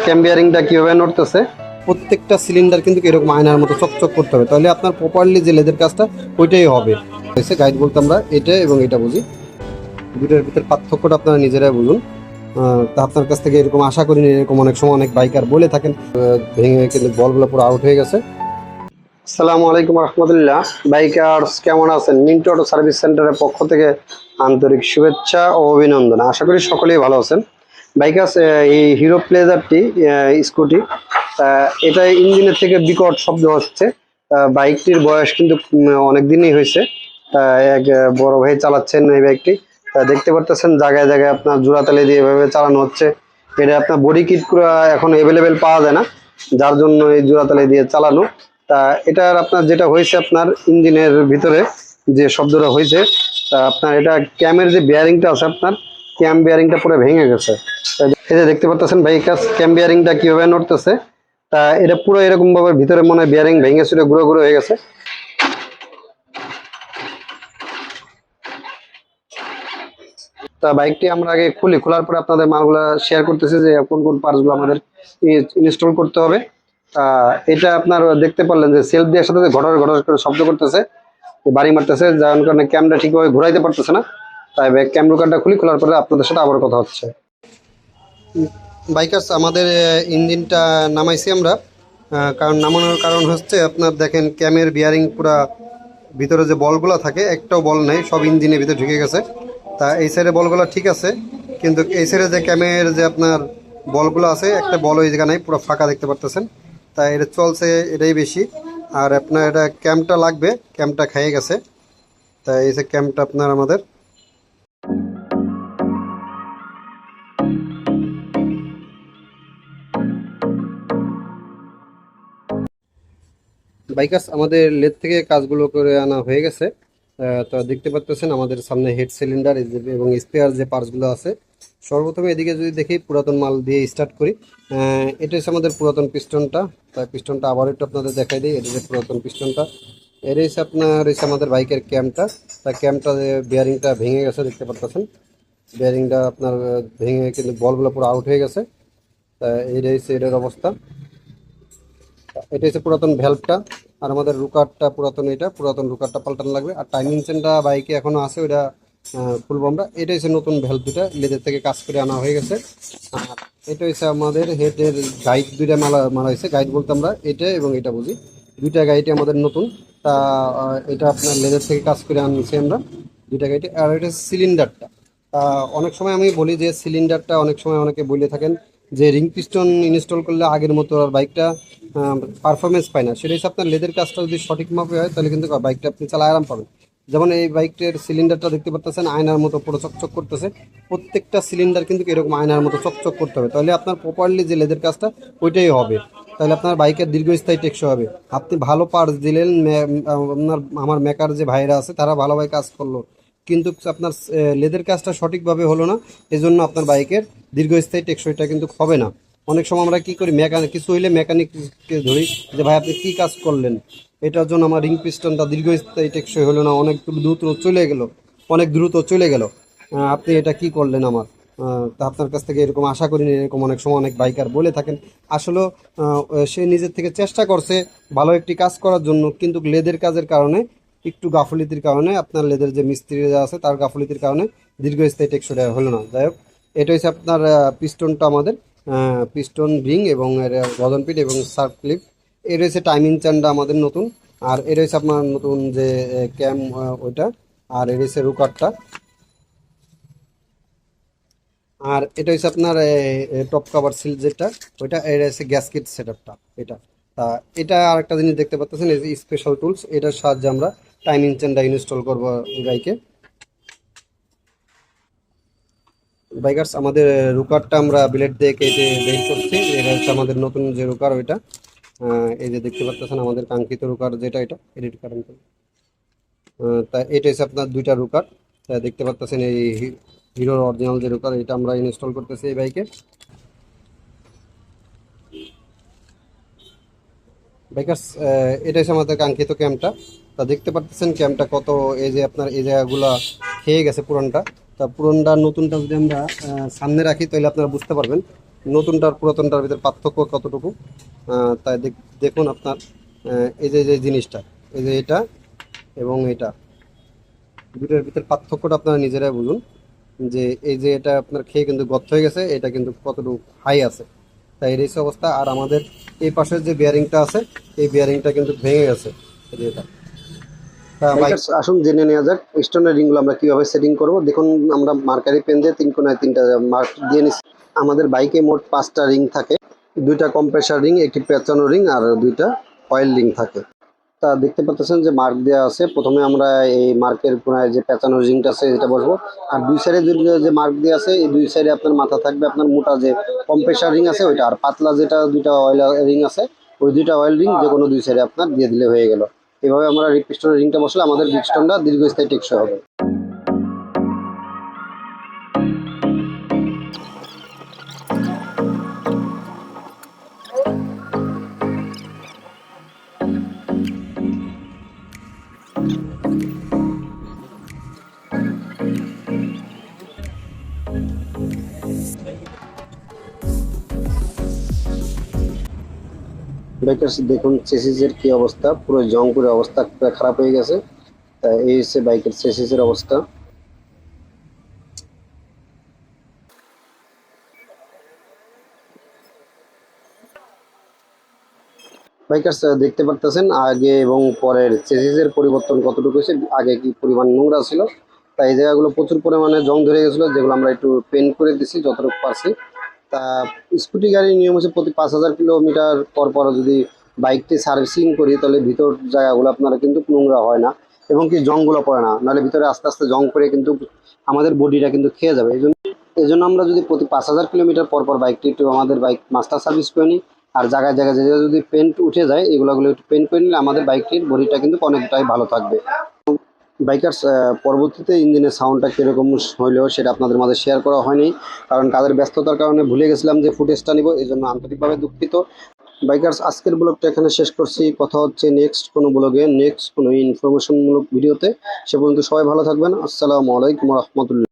ক্যাম বিয়ারিংটা কিভাবে নড়তেছে, প্রত্যেকটা সিলিন্ডার কিন্তু এরকম আয়নার মতো চকচক করতে হবে, তাহলে আপনার প্রপারলি যে লেদের কাজটা ওইটাই হবে। গাইড বলতে আমরা এটা এবং এটা বুঝি, দুটোর ভিতরে পার্থক্যটা আপনারা নিজেরাই বুঝুন। তা আপনার কাছ থেকে এরকম আশা করিনি, এরকম অনেক সময় অনেক বাইকার বলে থাকেন ভেঙে কিন্তু বলগুলো পুরো আউট হয়ে গেছে। আসসালামু আলাইকুম রহমতুল্লাহ। বাইকার্স কেমন আছেন? মিন্টু অটো সার্ভিস সেন্টারের পক্ষ থেকে আন্তরিক শুভেচ্ছা ও অভিনন্দন। আশা করি সকলেই ভালো আছেন। বাইকার্স, এই হিরো প্লেজারটি স্কুটি, এটা ইঞ্জিনের থেকে বিকট শব্দ হচ্ছে। বাইকটির বয়স কিন্তু অনেক দিনই হয়েছে। এক বড় ভাই চালাচ্ছেন এই বাইকটি। দেখতে পারতেছেন জায়গায় জায়গায় আপনার জোড়াতালি দিয়ে এভাবে চালানো হচ্ছে। এটা আপনার বডি কিট এখন অ্যাভেলেবেল পাওয়া যায় না, যার জন্য এই জোড়াতালি দিয়ে চালানো। তা এটার আপনার যেটা হয়েছে, আপনার ইঞ্জিনের ভিতরে যে শব্দটা হয়েছে, তা আপনার এটা ক্যামের যে বিয়ারিংটা আছে, আপনার ক্যাম বিয়ারিংটা পুরো ভেঙে গেছে। এই যে দেখতে পাচ্ছেন বাইকার, ক্যাম বিয়ারিংটা কিভাবে নড়তেছে। তা এটা পুরো এরকম ভাবে ভিতরে মনে হয় বিয়ারিং ভেঙে ছিল, গুঁড়ো গুঁড়ো হয়ে গেছে। তা বাইকটি আমরা আগে খোলার পরে আপনাদের মালগুলা শেয়ার করতেছি যে কোন কোন পার্টসগুলো আমাদের ইনস্টল করতে হবে। এটা আপনার দেখতে পারলেন যে সেলফ দেওয়ার সাথে ঘটর ঘটর করে শব্দ করতেছে, বাড়ি মারতেছে, যার কারণে ক্যামেরা ঠিকভাবে ঘুরাইতে পারতেছে না। তাই ক্যাম রুকারটা খোলার পরে আপনাদের সাথে আবার কথা হচ্ছে। বাইকার্স, আমাদের ইঞ্জিনটা নামাইছি আমরা। কারণ নামানোর কারণ হচ্ছে আপনার দেখেন ক্যামের বিয়ারিং পুরা ভিতরে যে বলগুলো থাকে একটাও বল নেই, সব ইঞ্জিনের ভিতরে ঢুকে গেছে। তা এই সাইডে বলগুলো ঠিক আছে, কিন্তু এই সাইডে যে ক্যামের যে আপনার বলগুলো আছে, একটা বল ওই জায়গা নাই, পুরো ফাঁকা দেখতে পারতেছেন। তাই এটা চলছে এটাই বেশি। আর আপনার এটা ক্যামটা লাগবে, ক্যামটা খেয়ে গেছে। তাই এই যে ক্যামটা আপনার আমাদের বাইকার্স, আমাদের লেদ থেকে কাজগুলো করে আনা হয়ে গেছে। তো দেখতে পাচ্ছেন আমাদের সামনে হেড সিলিন্ডার এবং স্পেয়ার যে পার্টসগুলো আছে। সর্বপ্রথমে এদিকে যদি দেখি পুরাতন মাল দিয়ে স্টার্ট করি। এটা হচ্ছে আমাদের পুরাতন পিস্টনটা। তাই পিস্টনটা আবার একটু আপনাদের দেখাই দিই। এটা যে পুরাতন পিস্টনটা, এটা হচ্ছে আপনার হচ্ছে আমাদের বাইকের ক্যামটা। তা ক্যামটা বিয়ারিংটা ভেঙে গেছে, দেখতে পাচ্ছেন বিয়ারিংটা আপনার ভেঙে কিন্তু বলগুলো পুরো আউট হয়ে গেছে। তা এটা হচ্ছে এটার অবস্থা। এটা হচ্ছে পুরাতন ভ্যালভটা, আর আমাদের রুকারটা পুরাতন, এটা পুরাতন রুকারটা পাল্টানো লাগবে। আর টাইমিং চেনটা বাইকে এখনো আছে, ওইটা খুলবো আমরা। এটা হচ্ছে নতুন ভ্যালভ, দুটা লেদের থেকে কাজ করে আনা হয়ে গেছে। আর এটা হচ্ছে আমাদের হেডের গাইড, দুইটা মারা হয়েছে। গাইড বলতে আমরা এটা এবং এটা বুঝি, দুইটা গাইডই আমাদের নতুন। তা এটা আপনার লেদের থেকে কাজ করে আনছি আমরা, দুইটা গাইডে। আর এটা সিলিন্ডারটা, অনেক সময় আমি বলি যে সিলিন্ডারটা অনেক সময় অনেকে বলে থাকেন যে রিং পিস্টন ইনস্টল করলে আগের মতো আর বাইকটা পারফরমেন্স পায় না। সেটা হচ্ছে আপনার লেদের কাজটা যদি সঠিক মাপে হয়, তাহলে কিন্তু বাইকটা আপনি চালায় আরাম পাবেন। যেমন এই বাইকটার সিলিন্ডারটা দেখতে পাচ্ছেন আয়নার মতো পুরো চকচক করতেছে। প্রত্যেকটা সিলিন্ডার কিন্তু এরকম আয়নার মতো চকচক করতে হবে, তাহলে আপনার প্রপারলি যে লেদের কাজটা ওইটাই হবে। তাহলে আপনার বাইকের দীর্ঘস্থায়ী টেকসই হবে। আপনি ভালো পার্টস দিলেন, আপনার আমার মেকার যে ভাইরা আছে তারা ভালোভাবে কাজ করলো, কিন্তু আপনার লেদের কাজটা সঠিকভাবে হলো না, এজন্য আপনার বাইকের দীর্ঘস্থায়ী টেকসইটা কিন্তু হবে না। অনেক সময় আমরা কি করি, মেকানিক কিছু হইলে মেকানিককে ধরি যে ভাই আপনি কি কাজ করলেন, এটার জন্য আমার রিং পিস্টনটা দীর্ঘস্থায়ী টেকসই হলো না, অনেক দ্রুত চলে গেল, আপনি এটা কি করলেন আমার। তা আপনার কাছ থেকে এরকম আশা করিনি, এরকম অনেক সময় অনেক বাইকার বলে থাকেন। আসলে সে নিজের থেকে চেষ্টা করছে ভালো একটি কাজ করার জন্য, কিন্তু লেদের কাজের কারণে একটু গাফলিতির কারণে, আপনার লেদের যে মিস্ত্রি আছে তার গাফলিতির কারণে দীর্ঘস্থায়ী টেকসইটা হলো না। যাই হোক, এটা হচ্ছে আপনার পিস্টনটা আমাদের, পিস্টন রিং এবং রজন পিট এবং সার্ভ ক্লিপ। এটা হচ্ছে টাইমিং চানটা আমাদের নতুন। আর এটা হচ্ছে আপনার নতুন যে ক্যাম, ওইটা। আর এটা হচ্ছে রুকারটা। আর এটা হচ্ছে আপনার টপ কভার সিল যেটা, ওইটা। এটা হচ্ছে গ্যাসকেট সেটআপটা, এটা। তা এটা আরেকটা জিনিস দেখতে পাচ্ছেন, এই যে স্পেশাল টুলস, এটার সাহায্যে আমরা টাইমিং চেনটা ইনস্টল করবো এই বাইকে। বাইকার্স, আমাদের রুকারটা আমরা ব্লেড দিয়ে কেটে বের করছি। এটা হচ্ছে আমাদের নতুন যে রুকার, ওইটা। এই যে দেখতে পাচ্ছেন আমাদের কাঙ্ক্ষিত রুকার যেটা, এটা এডিট করেন। তা এটা হচ্ছে আপনার দুইটা রুকার। তা দেখতে পাচ্ছেন এই হিরোর অরিজিনাল যে রুকার, এটা আমরা ইনস্টল করতেছি এই বাইকে। বাইকার্স, এটা হচ্ছে আমাদের কাঙ্ক্ষিত ক্যাম্পটা। তা দেখতে পাচ্ছেন ক্যাম্পটা কত, এই যে আপনার এই জায়গাগুলো খেয়ে গেছে পুরনটা। তা পুরনটা নতুনটা যদি আমরা সামনে রাখি, তাহলে আপনারা বুঝতে পারবেন নতুনটার পুরাতনটার ভিতরে পার্থক্য কতটুকু। তাই দেখুন আপনার এই যে যে জিনিসটা, এই যে এটা এবং এটা, দুটোর ভিতরে পার্থক্যটা আপনারা নিজেরাই বুঝুন। যে এই যে এটা আপনার খেয়ে কিন্তু গর্ত হয়ে গেছে, এটা কিন্তু কতটুকু হাই আছে, তাই এর এই অবস্থা। আর আমাদের এই পাশের যে বিয়ারিংটা আছে, এই বিয়ারিংটা কিন্তু ভেঙে গেছে, এই যে এটা। বাইকার্স আসুন জেনে নেওয়া যাক স্টোনের রিংগুলো আমরা কিভাবে সেটিং করব। দেখুন আমরা মার্কারি পেন দিয়ে তিন কোণায় তিনটা মার্ক দিয়ে নিচ্ছি। আমাদের বাইকে মোট 5টা রিং থাকে, 2টা কম্প্রেসার রিং, একটি পেঁচানো রিং আর 2টা অয়েল রিং থাকে। তা দেখতে পাচ্ছেন যে মার্ক দেওয়া আছে। প্রথমে আমরা এই মার্কের কোনায় যে পেঁচানো রিংটা আছে এটা বসবো, আর দুই সাইডে যে মার্ক দেওয়া আছে এই দুই সাইডে আপনার মাথা থাকবে আপনার মোটা যে কম্প্রেসার রিং আছে ওইটা, আর পাতলা যেটা 2টা অয়েল রিং আছে ওই 2টা অয়েল রিং যে কোনো দুই সাইডে আপনার দিয়ে দিলে হয়ে গেল। এভাবে আমরা পিস্টনের রিংটা বসলে আমাদের পিস্টনটা দীর্ঘস্থায়ী টেকসই হবে। বাইকার্স দেখুন চেসিসের কি অবস্থা, পুরো জং করে অবস্থা পুরো খারাপ হয়ে গেছে। তা এই হচ্ছে বাইকের চেসিসের অবস্থা। বাইকার্স দেখতে পারতেছেন আগে এবং পরের চেসিসের পরিবর্তন কতটুকু হয়েছে, আগে কি পরিমাণ নোংরা ছিল। তাই এই জায়গাগুলো প্রচুর পরিমাণে জং ধরে গেছিলো, যেগুলো আমরা একটু পেন্ট করে দিছি যতটুকু পারছি। তা স্কুটি গাড়ির নিয়ম হচ্ছে প্রতি 5,000 কিলোমিটার পর পর যদি বাইকটি সার্ভিসিং করি তাহলে ভিতর জায়গাগুলো আপনারা কিন্তু নোংরা হয় না এবং কি জংগুলো পড়ে না, নাহলে ভিতরে আস্তে আস্তে জং পড়ে কিন্তু আমাদের বডিটা কিন্তু খেয়ে যাবে। এই জন্য আমরা যদি প্রতি 5,000 কিলোমিটার পর পর বাইকটি একটু আমাদের বাইক মাস্টার সার্ভিস করে নিই, আর জায়গায় জায়গায় জায়গায় যদি পেন্ট উঠে যায় এগুলো একটু পেন্ট করে নিলে আমাদের বাইকটির বডিটা কিন্তু অনেকটাই ভালো থাকবে। বাইকার্স পরবর্তীতে ইঞ্জিনের সাউন্ডটা কীরকম হইলেও সেটা আপনাদের মাঝে শেয়ার করা হয়নি, কারণ কাজের ব্যস্ততার কারণে ভুলে গেছিলাম যে ফুটেজটা নিব, এই জন্য আন্তরিকভাবে দুঃখিত। বাইকার্স আজকের ব্লগটা এখানে শেষ করছি, কথা হচ্ছে নেক্সট কোনো ব্লগে, নেক্সট কোনো ইনফরমেশনমূলক ভিডিওতে। সে পর্যন্ত সবাই ভালো থাকবেন। আসসালামু আলাইকুম রহমতুল্লাহ।